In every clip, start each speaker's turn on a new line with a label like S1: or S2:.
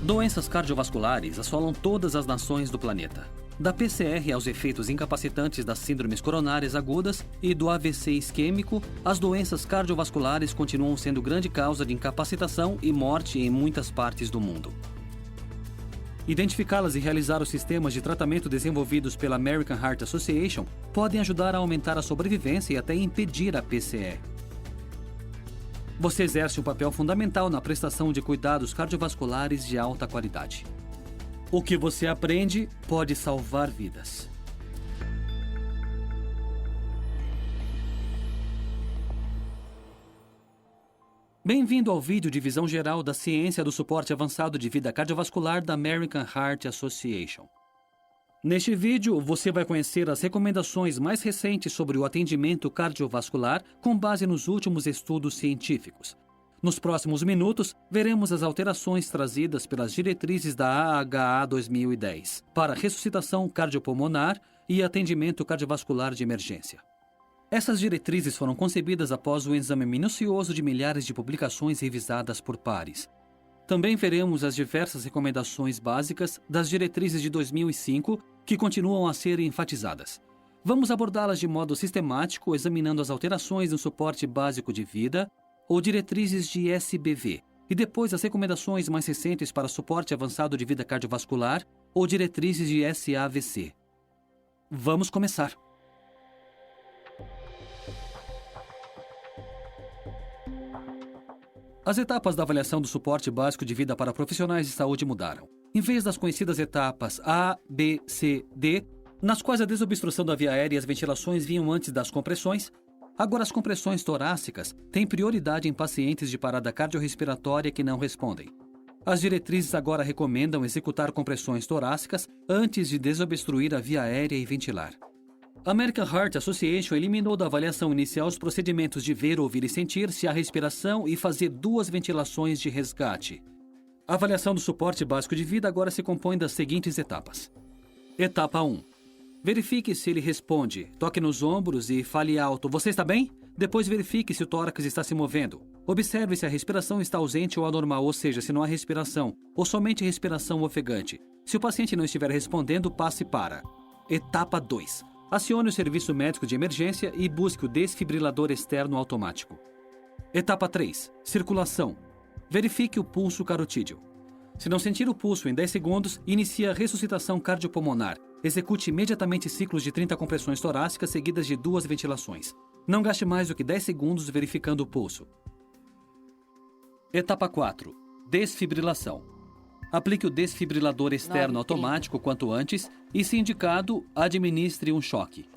S1: Doenças cardiovasculares assolam todas as nações do planeta. Da PCR aos efeitos incapacitantes das síndromes coronárias agudas e do AVC isquêmico, as doenças cardiovasculares continuam sendo grande causa de incapacitação e morte em muitas partes do mundo. Identificá-las e realizar os sistemas de tratamento desenvolvidos pela American Heart Association podem ajudar a aumentar a sobrevivência e até impedir a PCE. Você exerce um papel fundamental na prestação de cuidados cardiovasculares de alta qualidade. O que você aprende pode salvar vidas. Bem-vindo ao vídeo de visão geral da ciência do suporte avançado de vida cardiovascular da American Heart Association. Neste vídeo, você vai conhecer as recomendações mais recentes sobre o atendimento cardiovascular com base nos últimos estudos científicos. Nos próximos minutos, veremos as alterações trazidas pelas diretrizes da AHA 2010 para ressuscitação cardiopulmonar e atendimento cardiovascular de emergência. Essas diretrizes foram concebidas após o exame minucioso de milhares de publicações revisadas por pares. Também veremos as diversas recomendações básicas das diretrizes de 2005 que continuam a ser enfatizadas. Vamos abordá-las de modo sistemático, examinando as alterações no suporte básico de vida ou diretrizes de SBV, e depois as recomendações mais recentes para suporte avançado de vida cardiovascular ou diretrizes de SAVC. Vamos começar! As etapas da avaliação do suporte básico de vida para profissionais de saúde mudaram. Em vez das conhecidas etapas A, B, C, D, nas quais a desobstrução da via aérea e as ventilações vinham antes das compressões, agora as compressões torácicas têm prioridade em pacientes de parada cardiorrespiratória que não respondem. As diretrizes agora recomendam executar compressões torácicas antes de desobstruir a via aérea e ventilar. A American Heart Association eliminou da avaliação inicial os procedimentos de ver, ouvir e sentir se há respiração e fazer 2 ventilações de resgate. A avaliação do suporte básico de vida agora se compõe das seguintes etapas. Etapa 1. Verifique se ele responde. Toque nos ombros e fale alto. Você está bem? Depois verifique se o tórax está se movendo. Observe se a respiração está ausente ou anormal, ou seja, se não há respiração, ou somente respiração ofegante. Se o paciente não estiver respondendo, passe para. Etapa 2. Acione o serviço médico de emergência e busque o desfibrilador externo automático. Etapa 3. Circulação. Verifique o pulso carotídeo. Se não sentir o pulso em 10 segundos, inicie a ressuscitação cardiopulmonar. Execute imediatamente ciclos de 30 compressões torácicas seguidas de 2 ventilações. Não gaste mais do que 10 segundos verificando o pulso. Etapa 4. Desfibrilação. Aplique o desfibrilador externo automático quanto antes e, se indicado, administre um choque.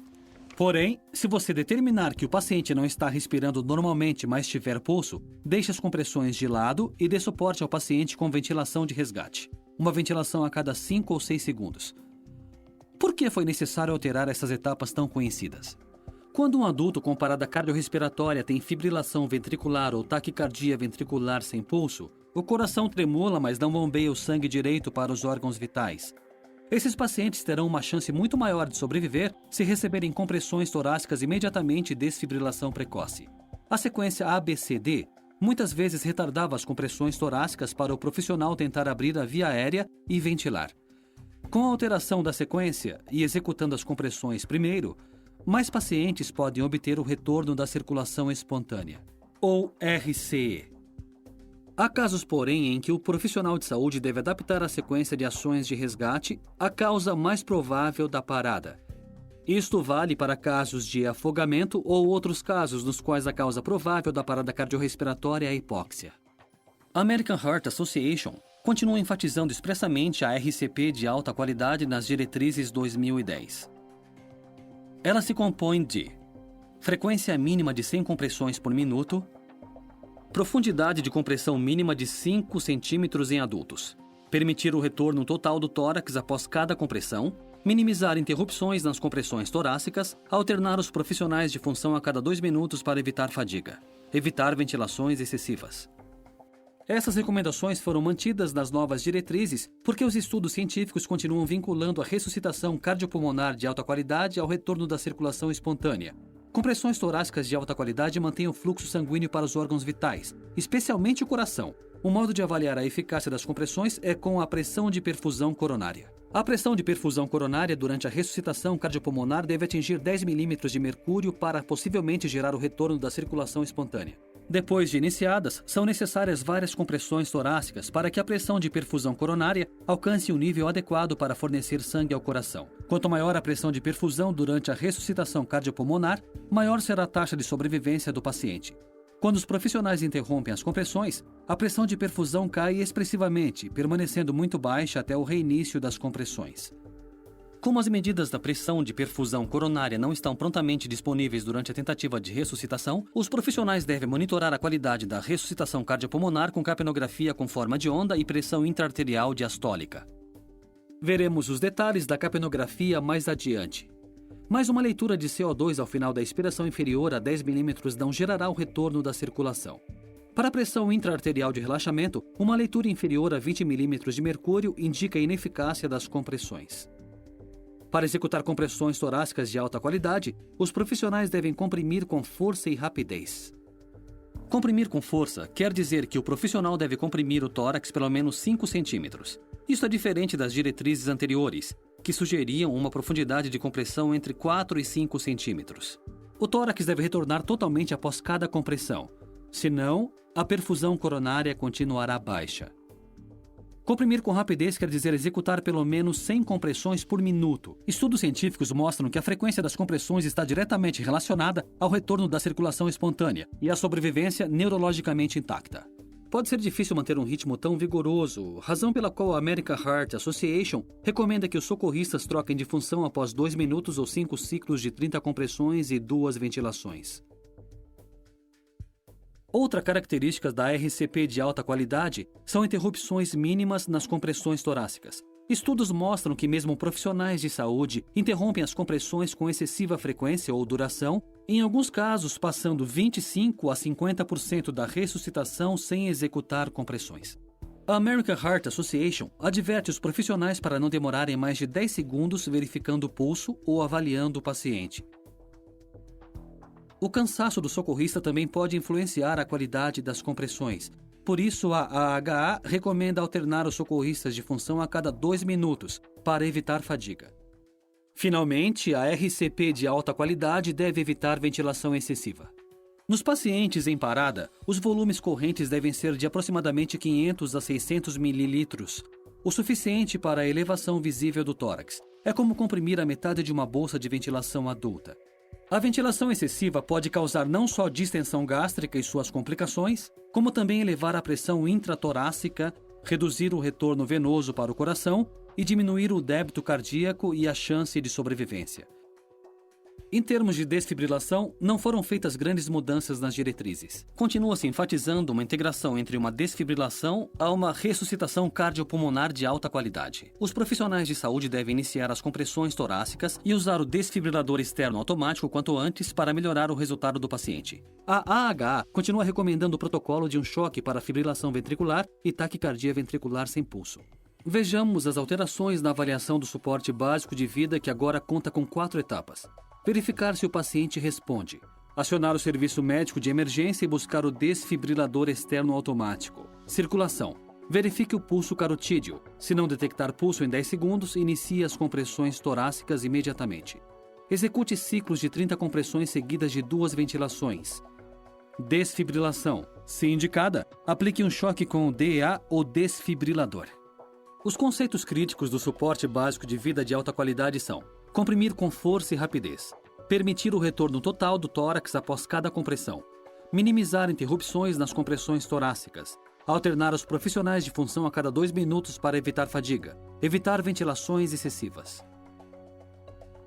S1: Porém, se você determinar que o paciente não está respirando normalmente, mas tiver pulso, deixe as compressões de lado e dê suporte ao paciente com ventilação de resgate. Uma ventilação a cada 5 ou 6 segundos. Por que foi necessário alterar essas etapas tão conhecidas? Quando um adulto com parada cardiorrespiratória tem fibrilação ventricular ou taquicardia ventricular sem pulso, o coração tremula, mas não bombeia o sangue direito para os órgãos vitais. Esses pacientes terão uma chance muito maior de sobreviver se receberem compressões torácicas imediatamente e desfibrilação precoce. A sequência ABCD muitas vezes retardava as compressões torácicas para o profissional tentar abrir a via aérea e ventilar. Com a alteração da sequência e executando as compressões primeiro, mais pacientes podem obter o retorno da circulação espontânea, ou RCE. Há casos, porém, em que o profissional de saúde deve adaptar a sequência de ações de resgate à causa mais provável da parada. Isto vale para casos de afogamento ou outros casos nos quais a causa provável da parada cardiorrespiratória é a hipóxia. A American Heart Association continua enfatizando expressamente a RCP de alta qualidade nas diretrizes 2010. Ela se compõe de frequência mínima de 100 compressões por minuto, profundidade de compressão mínima de 5 centímetros em adultos, permitir o retorno total do tórax após cada compressão, minimizar interrupções nas compressões torácicas, alternar os profissionais de função a cada 2 minutos para evitar fadiga, evitar ventilações excessivas. Essas recomendações foram mantidas nas novas diretrizes porque os estudos científicos continuam vinculando a ressuscitação cardiopulmonar de alta qualidade ao retorno da circulação espontânea. Compressões torácicas de alta qualidade mantêm o fluxo sanguíneo para os órgãos vitais, especialmente o coração, O modo de avaliar a eficácia das compressões é com a pressão de perfusão coronária. A pressão de perfusão coronária durante a ressuscitação cardiopulmonar deve atingir 10 milímetros de mercúrio para possivelmente gerar o retorno da circulação espontânea. Depois de iniciadas, são necessárias várias compressões torácicas para que a pressão de perfusão coronária alcance um nível adequado para fornecer sangue ao coração. Quanto maior a pressão de perfusão durante a ressuscitação cardiopulmonar, maior será a taxa de sobrevivência do paciente. Quando os profissionais interrompem as compressões, a pressão de perfusão cai expressivamente, permanecendo muito baixa até o reinício das compressões. Como as medidas da pressão de perfusão coronária não estão prontamente disponíveis durante a tentativa de ressuscitação, os profissionais devem monitorar a qualidade da ressuscitação cardiopulmonar com capnografia com forma de onda e pressão intraarterial diastólica. Veremos os detalhes da capnografia mais adiante. Mas uma leitura de CO2 ao final da expiração inferior a 10 milímetros não gerará o retorno da circulação. Para a pressão intraarterial de relaxamento, uma leitura inferior a 20 milímetros de mercúrio indica a ineficácia das compressões. Para executar compressões torácicas de alta qualidade, os profissionais devem comprimir com força e rapidez. Comprimir com força quer dizer que o profissional deve comprimir o tórax pelo menos 5 centímetros. Isso é diferente das diretrizes anteriores, que sugeriam uma profundidade de compressão entre 4 e 5 centímetros. O tórax deve retornar totalmente após cada compressão, senão, a perfusão coronária continuará baixa. Comprimir com rapidez quer dizer executar pelo menos 100 compressões por minuto. Estudos científicos mostram que a frequência das compressões está diretamente relacionada ao retorno da circulação espontânea e à sobrevivência neurologicamente intacta. Pode ser difícil manter um ritmo tão vigoroso, razão pela qual a American Heart Association recomenda que os socorristas troquem de função após 2 minutos ou 5 ciclos de 30 compressões e 2 ventilações. Outra característica da RCP de alta qualidade são interrupções mínimas nas compressões torácicas. Estudos mostram que mesmo profissionais de saúde interrompem as compressões com excessiva frequência ou duração, em alguns casos passando 25% a 50% da ressuscitação sem executar compressões. A American Heart Association adverte os profissionais para não demorarem mais de 10 segundos verificando o pulso ou avaliando o paciente. O cansaço do socorrista também pode influenciar a qualidade das compressões. Por isso, a AHA recomenda alternar os socorristas de função a cada 2 minutos, para evitar fadiga. Finalmente, a RCP de alta qualidade deve evitar ventilação excessiva. Nos pacientes em parada, os volumes correntes devem ser de aproximadamente 500 a 600 mililitros, o suficiente para a elevação visível do tórax. É como comprimir a metade de uma bolsa de ventilação adulta. A ventilação excessiva pode causar não só distensão gástrica e suas complicações, como também elevar a pressão intratorácica, reduzir o retorno venoso para o coração e diminuir o débito cardíaco e a chance de sobrevivência. Em termos de desfibrilação, não foram feitas grandes mudanças nas diretrizes. Continua-se enfatizando uma integração entre uma desfibrilação a uma ressuscitação cardiopulmonar de alta qualidade. Os profissionais de saúde devem iniciar as compressões torácicas e usar o desfibrilador externo automático quanto antes para melhorar o resultado do paciente. A AHA continua recomendando o protocolo de um choque para fibrilação ventricular e taquicardia ventricular sem pulso. Vejamos as alterações na avaliação do suporte básico de vida, que agora conta com 4 etapas. Verificar se o paciente responde. Acionar o serviço médico de emergência e buscar o desfibrilador externo automático. Circulação. Verifique o pulso carotídeo. Se não detectar pulso em 10 segundos, inicie as compressões torácicas imediatamente. Execute ciclos de 30 compressões seguidas de 2 ventilações. Desfibrilação. Se indicada, aplique um choque com o DEA ou desfibrilador. Os conceitos críticos do suporte básico de vida de alta qualidade são: comprimir com força e rapidez, permitir o retorno total do tórax após cada compressão, minimizar interrupções nas compressões torácicas, alternar os profissionais de função a cada 2 minutos para evitar fadiga, evitar ventilações excessivas.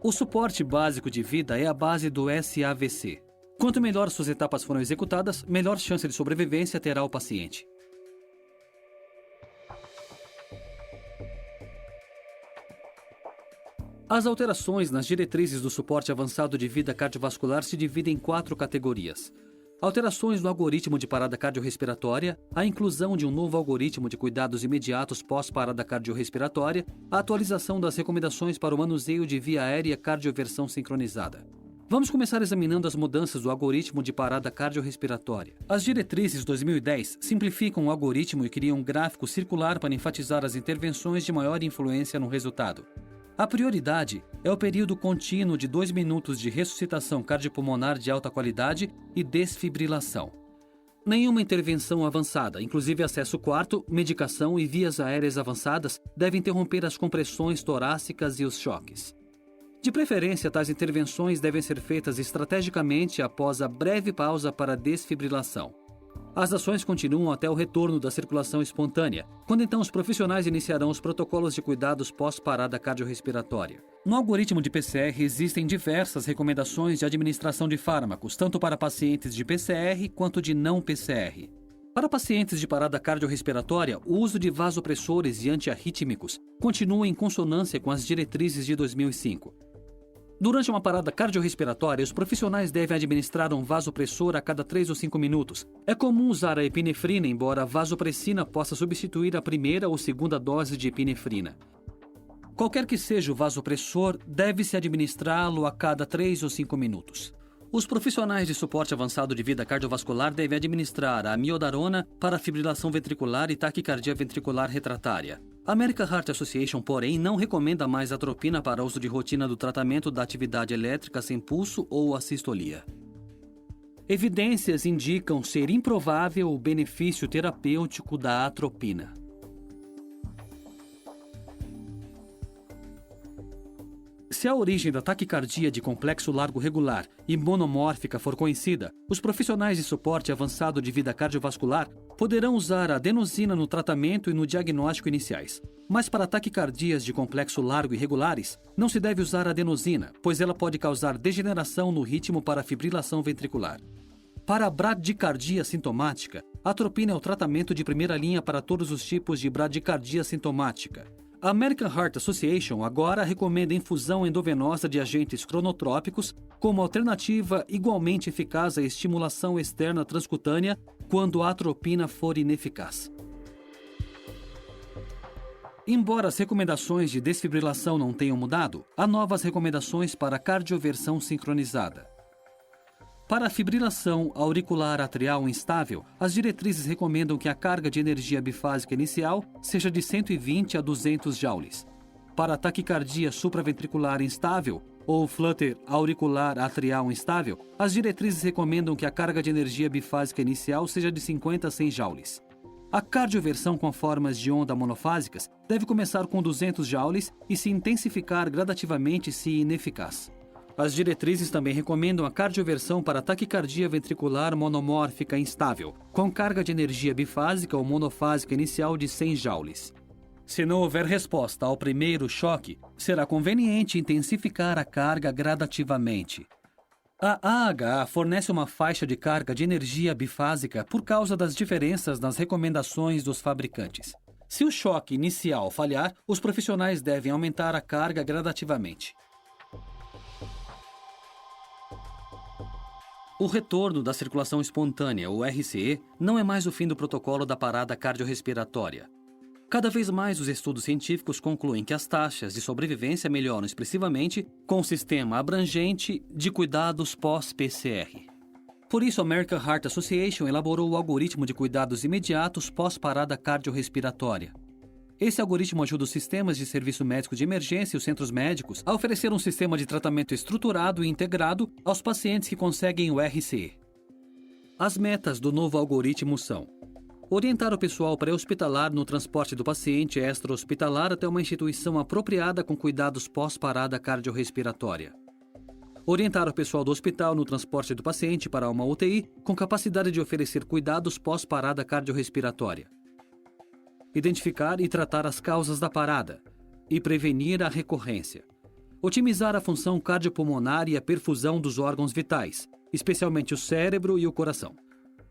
S1: O suporte básico de vida é a base do SAVC. Quanto melhor suas etapas foram executadas, melhor chance de sobrevivência terá o paciente. As alterações nas diretrizes do suporte avançado de vida cardiovascular se dividem em 4 categorias. Alterações no algoritmo de parada cardiorrespiratória, a inclusão de um novo algoritmo de cuidados imediatos pós-parada cardiorrespiratória, a atualização das recomendações para o manuseio de via aérea cardioversão sincronizada. Vamos começar examinando as mudanças do algoritmo de parada cardiorrespiratória. As diretrizes 2010 simplificam o algoritmo e criam um gráfico circular para enfatizar as intervenções de maior influência no resultado. A prioridade é o período contínuo de 2 minutos de ressuscitação cardiopulmonar de alta qualidade e desfibrilação. Nenhuma intervenção avançada, inclusive acesso quarto, medicação e vias aéreas avançadas, deve interromper as compressões torácicas e os choques. De preferência, tais intervenções devem ser feitas estrategicamente após a breve pausa para desfibrilação. As ações continuam até o retorno da circulação espontânea, quando então os profissionais iniciarão os protocolos de cuidados pós-parada cardiorrespiratória. No algoritmo de PCR existem diversas recomendações de administração de fármacos, tanto para pacientes de PCR quanto de não PCR. Para pacientes de parada cardiorrespiratória, o uso de vasopressores e antiarrítmicos continua em consonância com as diretrizes de 2005. Durante uma parada cardiorrespiratória, os profissionais devem administrar um vasopressor a cada 3 ou 5 minutos. É comum usar a epinefrina, embora a vasopressina possa substituir a primeira ou segunda dose de epinefrina. Qualquer que seja o vasopressor, deve-se administrá-lo a cada 3 ou 5 minutos. Os profissionais de suporte avançado de vida cardiovascular devem administrar a amiodarona para fibrilação ventricular e taquicardia ventricular retratária. A American Heart Association, porém, não recomenda mais atropina para uso de rotina do tratamento da atividade elétrica sem pulso ou assistolia. Evidências indicam ser improvável o benefício terapêutico da atropina. Se a origem da taquicardia de complexo largo regular e monomórfica for conhecida, os profissionais de suporte avançado de vida cardiovascular poderão usar a adenosina no tratamento e no diagnóstico iniciais. Mas para taquicardias de complexo largo irregulares, não se deve usar a adenosina, pois ela pode causar degeneração no ritmo para a fibrilação ventricular. Para a bradicardia sintomática, a atropina é o tratamento de primeira linha para todos os tipos de bradicardia sintomática. A American Heart Association agora recomenda infusão endovenosa de agentes cronotrópicos como alternativa igualmente eficaz à estimulação externa transcutânea quando a atropina for ineficaz. Embora as recomendações de desfibrilação não tenham mudado, há novas recomendações para a cardioversão sincronizada. Para a fibrilação auricular atrial instável, as diretrizes recomendam que a carga de energia bifásica inicial seja de 120 a 200 joules. Para a taquicardia supraventricular instável, ou flutter auricular atrial instável, as diretrizes recomendam que a carga de energia bifásica inicial seja de 50 a 100 joules. A cardioversão com formas de onda monofásicas deve começar com 200 joules e se intensificar gradativamente se ineficaz. As diretrizes também recomendam a cardioversão para taquicardia ventricular monomórfica instável, com carga de energia bifásica ou monofásica inicial de 100 joules. Se não houver resposta ao primeiro choque, será conveniente intensificar a carga gradativamente. A AHA fornece uma faixa de carga de energia bifásica por causa das diferenças nas recomendações dos fabricantes. Se o choque inicial falhar, os profissionais devem aumentar a carga gradativamente. O retorno da circulação espontânea, ou RCE, não é mais o fim do protocolo da parada cardiorrespiratória. Cada vez mais os estudos científicos concluem que as taxas de sobrevivência melhoram expressivamente com o sistema abrangente de cuidados pós-PCR. Por isso, a American Heart Association elaborou o algoritmo de cuidados imediatos pós-parada cardiorrespiratória. Esse algoritmo ajuda os sistemas de serviço médico de emergência e os centros médicos a oferecer um sistema de tratamento estruturado e integrado aos pacientes que conseguem o RCE. As metas do novo algoritmo são: orientar o pessoal pré-hospitalar no transporte do paciente extra-hospitalar até uma instituição apropriada com cuidados pós-parada cardiorrespiratória. Orientar o pessoal do hospital no transporte do paciente para uma UTI com capacidade de oferecer cuidados pós-parada cardiorrespiratória. Identificar e tratar as causas da parada e prevenir a recorrência. Otimizar a função cardiopulmonar e a perfusão dos órgãos vitais, especialmente o cérebro e o coração.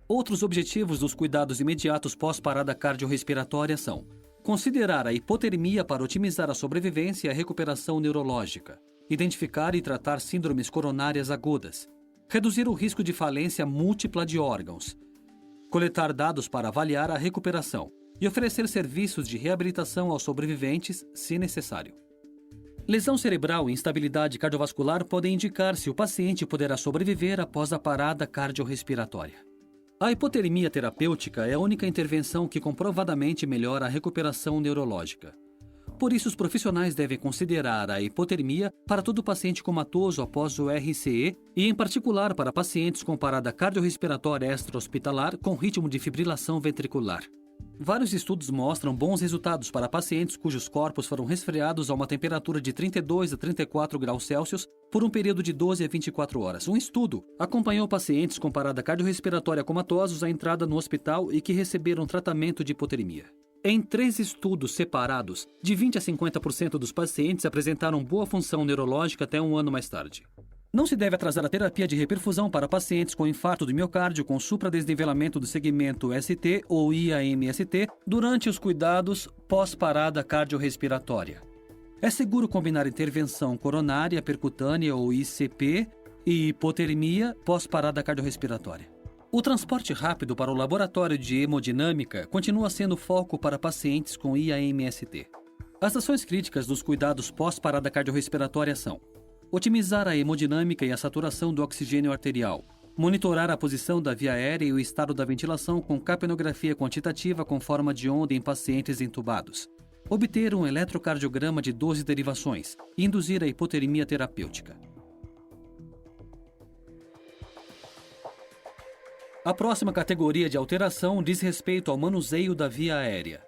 S1: Outros objetivos dos cuidados imediatos pós-parada cardiorrespiratória são: considerar a hipotermia para otimizar a sobrevivência e a recuperação neurológica. Identificar e tratar síndromes coronárias agudas. Reduzir o risco de falência múltipla de órgãos. Coletar dados para avaliar a recuperação e oferecer serviços de reabilitação aos sobreviventes, se necessário. Lesão cerebral e instabilidade cardiovascular podem indicar se o paciente poderá sobreviver após a parada cardiorrespiratória. A hipotermia terapêutica é a única intervenção que comprovadamente melhora a recuperação neurológica. Por isso, os profissionais devem considerar a hipotermia para todo paciente comatoso após o RCE e, em particular, para pacientes com parada cardiorrespiratória extra-hospitalar com ritmo de fibrilação ventricular. Vários estudos mostram bons resultados para pacientes cujos corpos foram resfriados a uma temperatura de 32 a 34 graus Celsius por um período de 12 a 24 horas. Um estudo acompanhou pacientes com parada cardiorrespiratória comatosos à entrada no hospital e que receberam tratamento de hipotermia. Em 3 estudos separados, de 20 a 50% dos pacientes apresentaram boa função neurológica até um ano mais tarde. Não se deve atrasar a terapia de reperfusão para pacientes com infarto do miocárdio com supradesnivelamento do segmento ST ou IAMST durante os cuidados pós-parada cardiorrespiratória. É seguro combinar intervenção coronária percutânea ou ICP e hipotermia pós-parada cardiorrespiratória. O transporte rápido para o laboratório de hemodinâmica continua sendo foco para pacientes com IAMST. As ações críticas dos cuidados pós-parada cardiorrespiratória são: otimizar a hemodinâmica e a saturação do oxigênio arterial, monitorar a posição da via aérea e o estado da ventilação com capnografia quantitativa com forma de onda em pacientes entubados, obter um eletrocardiograma de 12 derivações e induzir a hipotermia terapêutica. A próxima categoria de alteração diz respeito ao manuseio da via aérea.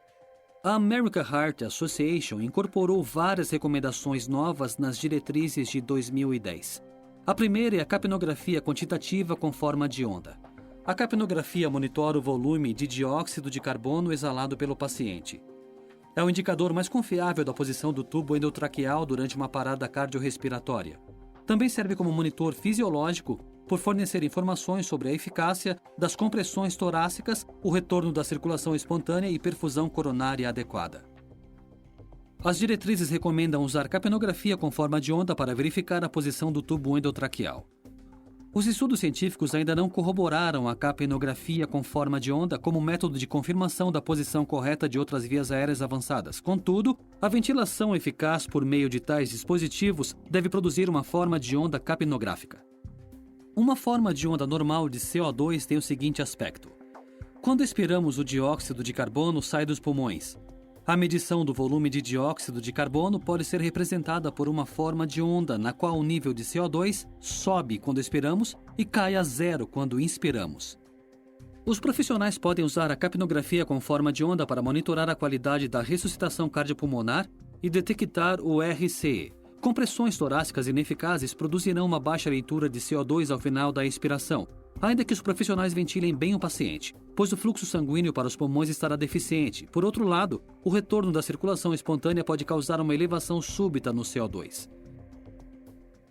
S1: A American Heart Association incorporou várias recomendações novas nas diretrizes de 2010. A primeira é a capnografia quantitativa com forma de onda. A capnografia monitora o volume de dióxido de carbono exalado pelo paciente. É o indicador mais confiável da posição do tubo endotraqueal durante uma parada cardiorrespiratória. Também serve como monitor fisiológico por fornecer informações sobre a eficácia das compressões torácicas, o retorno da circulação espontânea e perfusão coronária adequada. As diretrizes recomendam usar capnografia com forma de onda para verificar a posição do tubo endotraqueal. Os estudos científicos ainda não corroboraram a capnografia com forma de onda como método de confirmação da posição correta de outras vias aéreas avançadas. Contudo, a ventilação eficaz por meio de tais dispositivos deve produzir uma forma de onda capnográfica. Uma forma de onda normal de CO2 tem o seguinte aspecto: quando expiramos, o dióxido de carbono sai dos pulmões. A medição do volume de dióxido de carbono pode ser representada por uma forma de onda na qual o nível de CO2 sobe quando expiramos e cai a zero quando inspiramos. Os profissionais podem usar a capnografia com forma de onda para monitorar a qualidade da ressuscitação cardiopulmonar e detectar o RCE. Compressões torácicas ineficazes produzirão uma baixa leitura de CO2 ao final da expiração, ainda que os profissionais ventilem bem o paciente, pois o fluxo sanguíneo para os pulmões estará deficiente. Por outro lado, o retorno da circulação espontânea pode causar uma elevação súbita no CO2.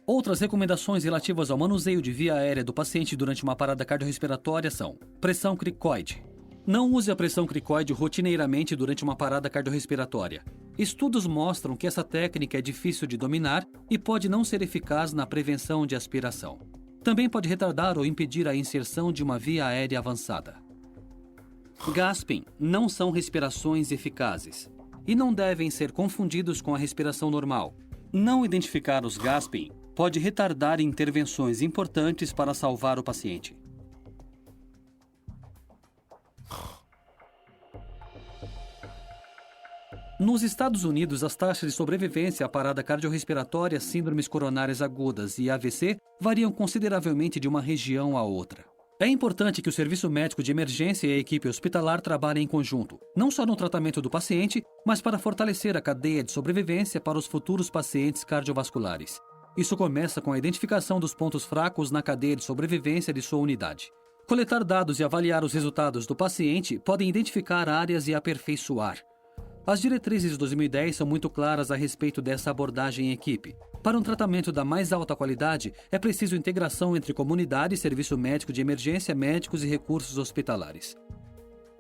S1: Outras recomendações relativas ao manuseio de via aérea do paciente durante uma parada cardiorrespiratória são: pressão cricoide. Não use a pressão cricoide rotineiramente durante uma parada cardiorrespiratória. Estudos mostram que essa técnica é difícil de dominar e pode não ser eficaz na prevenção de aspiração. Também pode retardar ou impedir a inserção de uma via aérea avançada. Gasping não são respirações eficazes e não devem ser confundidos com a respiração normal. Não identificar os gasping pode retardar intervenções importantes para salvar o paciente. Nos Estados Unidos, as taxas de sobrevivência à parada cardiorrespiratória, síndromes coronárias agudas e AVC variam consideravelmente de uma região a outra. É importante que o serviço médico de emergência e a equipe hospitalar trabalhem em conjunto, não só no tratamento do paciente, mas para fortalecer a cadeia de sobrevivência para os futuros pacientes cardiovasculares. Isso começa com a identificação dos pontos fracos na cadeia de sobrevivência de sua unidade. Coletar dados e avaliar os resultados do paciente podem identificar áreas e aperfeiçoar. As diretrizes de 2010 são muito claras a respeito dessa abordagem em equipe. Para um tratamento da mais alta qualidade, é preciso integração entre comunidade, serviço médico de emergência, médicos e recursos hospitalares.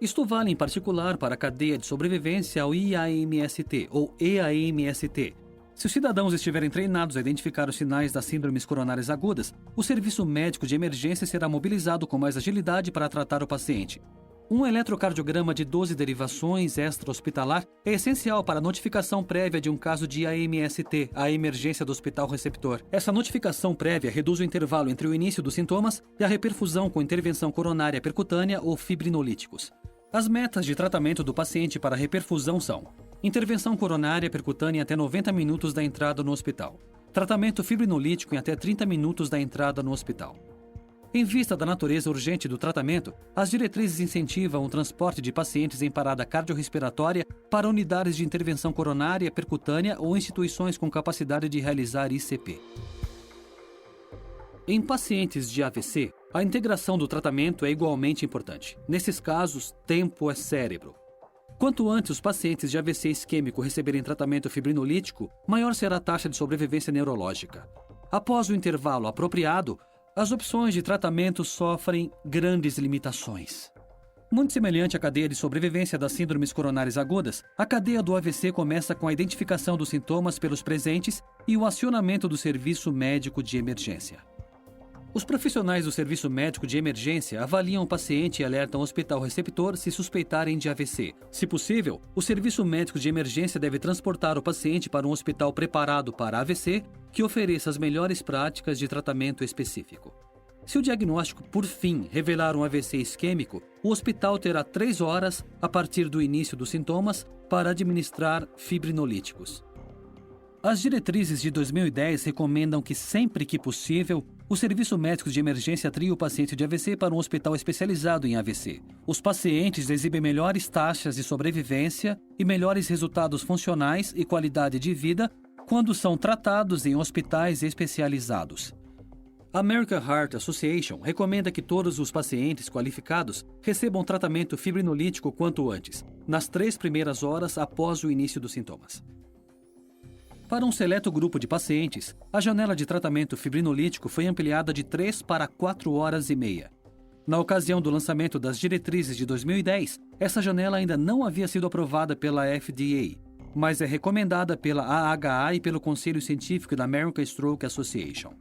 S1: Isto vale em particular para a cadeia de sobrevivência ao IAMST ou EAMST. Se os cidadãos estiverem treinados a identificar os sinais das síndromes coronárias agudas, o serviço médico de emergência será mobilizado com mais agilidade para tratar o paciente. Um eletrocardiograma de 12 derivações extra-hospitalar é essencial para a notificação prévia de um caso de AMST, a emergência do hospital receptor. Essa notificação prévia reduz o intervalo entre o início dos sintomas e a reperfusão com intervenção coronária percutânea ou fibrinolíticos. As metas de tratamento do paciente para reperfusão são: intervenção coronária percutânea até 90 minutos da entrada no hospital. Tratamento fibrinolítico em até 30 minutos da entrada no hospital. Em vista da natureza urgente do tratamento, as diretrizes incentivam o transporte de pacientes em parada cardiorrespiratória para unidades de intervenção coronária percutânea ou instituições com capacidade de realizar ICP. Em pacientes de AVC, a integração do tratamento é igualmente importante. Nesses casos, tempo é cérebro. Quanto antes os pacientes de AVC isquêmico receberem tratamento fibrinolítico, maior será a taxa de sobrevivência neurológica. Após o intervalo apropriado, as opções de tratamento sofrem grandes limitações. Muito semelhante à cadeia de sobrevivência das síndromes coronárias agudas, a cadeia do AVC começa com a identificação dos sintomas pelos presentes e o acionamento do serviço médico de emergência. Os profissionais do serviço médico de emergência avaliam o paciente e alertam o hospital receptor se suspeitarem de AVC. Se possível, o serviço médico de emergência deve transportar o paciente para um hospital preparado para AVC que ofereça as melhores práticas de tratamento específico. Se o diagnóstico, por fim, revelar um AVC isquêmico, o hospital terá 3 horas a partir do início dos sintomas para administrar fibrinolíticos. As diretrizes de 2010 recomendam que, sempre que possível, o serviço médico de emergência trie o paciente de AVC para um hospital especializado em AVC. Os pacientes exibem melhores taxas de sobrevivência e melhores resultados funcionais e qualidade de vida quando são tratados em hospitais especializados. A American Heart Association recomenda que todos os pacientes qualificados recebam tratamento fibrinolítico quanto antes, nas 3 primeiras horas após o início dos sintomas. Para um seleto grupo de pacientes, a janela de tratamento fibrinolítico foi ampliada de 3 para 4 horas e meia. Na ocasião do lançamento das diretrizes de 2010, essa janela ainda não havia sido aprovada pela FDA, mas é recomendada pela AHA e pelo Conselho Científico da American Stroke Association.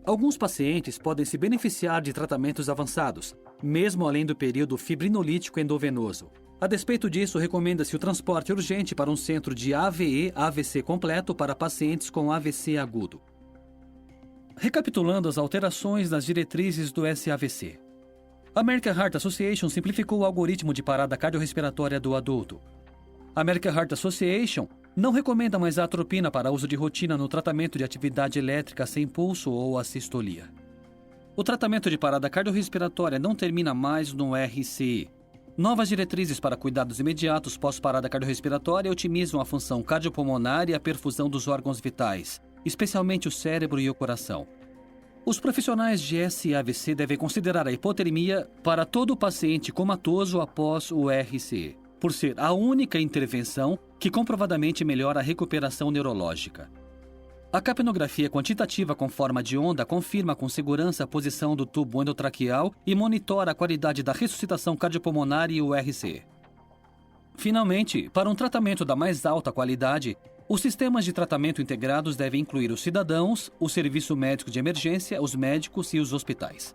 S1: Alguns pacientes podem se beneficiar de tratamentos avançados, mesmo além do período fibrinolítico endovenoso. A despeito disso, recomenda-se o transporte urgente para um centro de AVE/AVC completo para pacientes com AVC agudo. Recapitulando as alterações nas diretrizes do SAVC. A American Heart Association simplificou o algoritmo de parada cardiorrespiratória do adulto. A American Heart Association não recomenda mais a atropina para uso de rotina no tratamento de atividade elétrica sem pulso ou assistolia. O tratamento de parada cardiorrespiratória não termina mais no RCI. Novas diretrizes para cuidados imediatos pós-parada cardiorrespiratória otimizam a função cardiopulmonar e a perfusão dos órgãos vitais, especialmente o cérebro e o coração. Os profissionais de SAVC devem considerar a hipotermia para todo paciente comatoso após o RCE, por ser a única intervenção que comprovadamente melhora a recuperação neurológica. A capnografia quantitativa com forma de onda confirma com segurança a posição do tubo endotraqueal e monitora a qualidade da ressuscitação cardiopulmonar e o RCE. Finalmente, para um tratamento da mais alta qualidade, os sistemas de tratamento integrados devem incluir os cidadãos, o serviço médico de emergência, os médicos e os hospitais.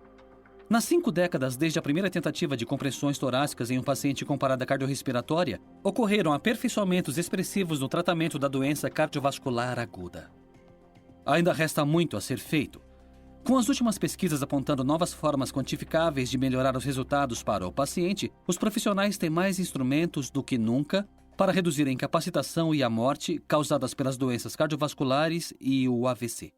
S1: Nas 5 décadas desde a primeira tentativa de compressões torácicas em um paciente com parada cardiorrespiratória, ocorreram aperfeiçoamentos expressivos no tratamento da doença cardiovascular aguda. Ainda resta muito a ser feito. Com as últimas pesquisas apontando novas formas quantificáveis de melhorar os resultados para o paciente, os profissionais têm mais instrumentos do que nunca para reduzir a incapacitação e a morte causadas pelas doenças cardiovasculares e o AVC.